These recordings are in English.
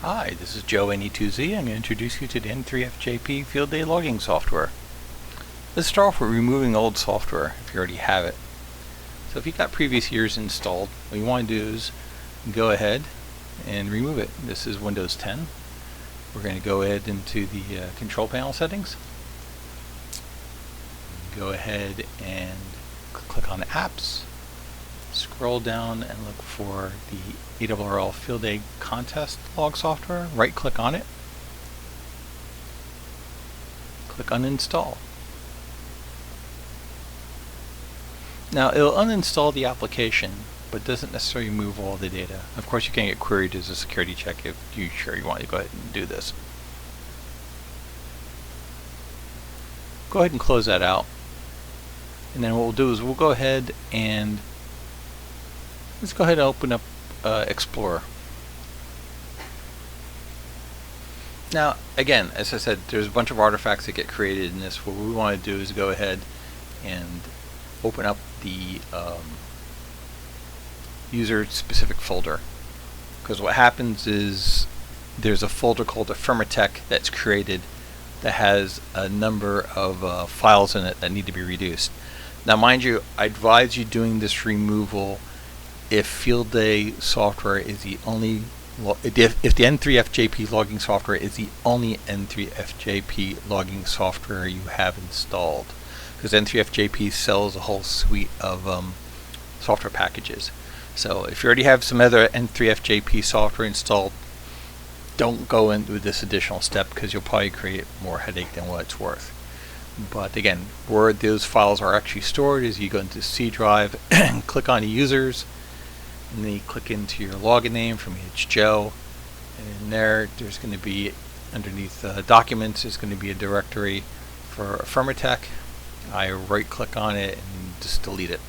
Hi, this is Joe N2Z. I'm going to introduce you to the N3FJP Field Day Logging software. Let's start off with removing old software if you already have it. So if you've got previous years installed, what you want to do is go ahead and remove it. This is Windows 10. We're going to go ahead into the control panel settings. Go ahead and click on Apps. Scroll down and look for the ARRL Field Day Contest log software. Right click on it. Click uninstall. Now it'll uninstall the application, but doesn't necessarily remove all the data. Of course you can get queried as a security check if you're sure you want to go ahead and do this. Go ahead and close that out. And then what we'll do is we'll go ahead and let's go ahead and open up Explorer. Now, again, as I said, there's a bunch of artifacts that get created in this. What we want to do is go ahead and open up the user-specific folder. Because what happens is there's a folder called Affirmatech that's created that has a number of files in it that need to be reduced. Now, mind you, I advise you doing this removal if Field Day software is the only, if the N3FJP logging software is the only N3FJP logging software you have installed, because N3FJP sells a whole suite of software packages. So if you already have some other N3FJP software installed, don't go into this additional step because you'll probably create more headache than what it's worth. But again, where those files are actually stored is you go into C drive and click on the users, and then you click into your login name. For me it's Joe, and in there's going to be underneath documents there's going to be a directory for Affirmatech. I right click on it and just delete it.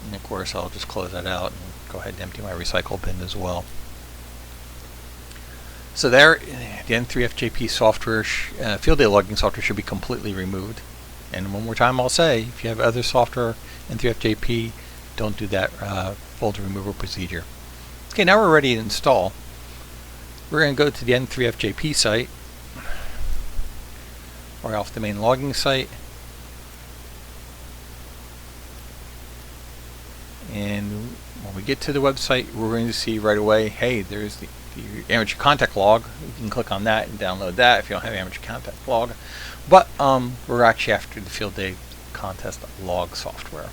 And of course I'll just close that out and go ahead and empty my recycle bin as well. So there, the N3FJP software, Field Day Logging software should be completely removed. And one more time I'll say, if you have other software, N3FJP, don't do that folder removal procedure. Okay, now we're ready to install. We're going to go to the N3FJP site, or off the main logging site. And when we get to the website, we're going to see right away, hey, there's the amateur contact log. You can click on that and download that if you don't have amateur contact log. But we're actually after the Field Day contest log software.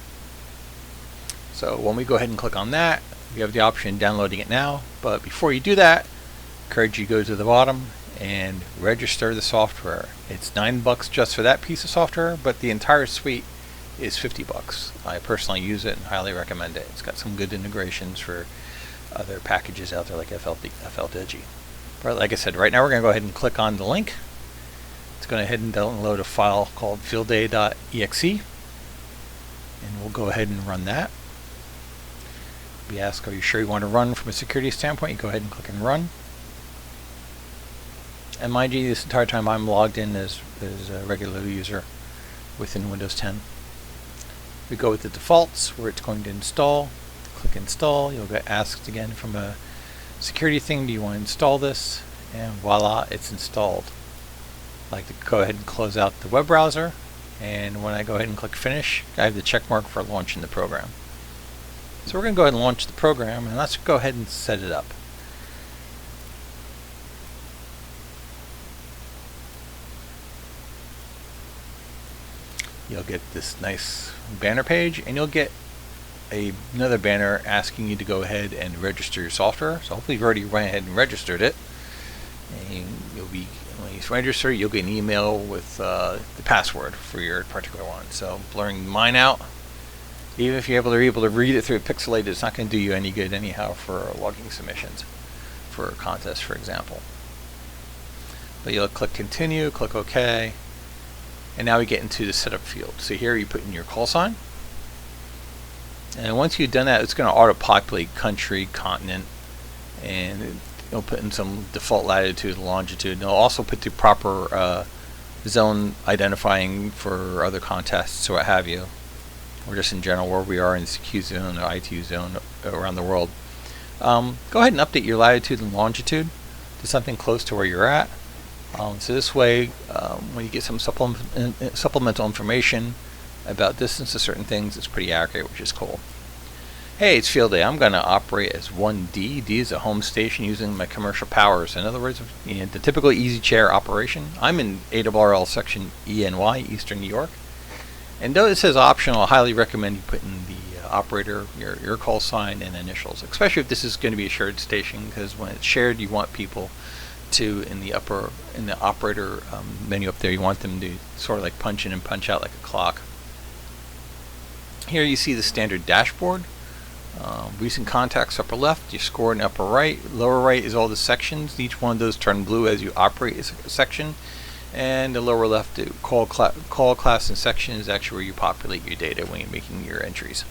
So when we go ahead and click on that, you have the option of downloading it now. But before you do that, I encourage you to go to the bottom and register the software. It's $9 just for that piece of software, but the entire suite is $50. I personally use it and highly recommend it. It's got some good integrations for other packages out there like FLDigi. But like I said, right now we're going to go ahead and click on the link. It's going to head and download a file called fieldday.exe, and we'll go ahead and run that. We ask, are you sure you want to run from a security standpoint? You go ahead and click and run. And mind you, this entire time I'm logged in as a regular user within Windows 10. We go with the defaults where it's going to install. Click install. You'll get asked again from a security thing, do you want to install this? And voila, it's installed. I like to go ahead and close out the web browser, and when I go ahead and click finish, I have the check mark for launching the program. So we're going to go ahead and launch the program, and let's go ahead and set it up. You'll get this nice banner page, and you'll get another banner asking you to go ahead and register your software. So hopefully you've already went ahead and registered it. And when you register, you'll get an email with the password for your particular one. So blurring mine out, even if you're able to read it through a pixelated, it's not going to do you any good anyhow for logging submissions for a contest, for example. But you'll click continue, click OK, and now we get into the setup field. So here you put in your call sign. And once you've done that, it's going to auto-populate country, continent, and it'll put in some default latitude and longitude. And it'll also put the proper zone identifying for other contests or what have you. or just in general where we are in this Q zone or ITU zone around the world. Go ahead and update your latitude and longitude to something close to where you're at. So this way, when you get some supplemental information about distance to certain things, it's pretty accurate, which is cool. Hey, it's Field Day. I'm going to operate as 1D. D is a home station using my commercial powers. In other words, the typical easy chair operation. I'm in ARRL section ENY, Eastern New York. And though it says optional, I highly recommend you put in the operator, your call sign, and initials, especially if this is going to be a shared station, because when it's shared, you want people to, in the operator menu up there, you want them to sort of like punch in and punch out like a clock. Here you see the standard dashboard. Recent contacts upper left, your score in upper right. Lower right is all the sections. Each one of those turn blue as you operate a section. And the lower left, call class and section is actually where you populate your data when you're making your entries.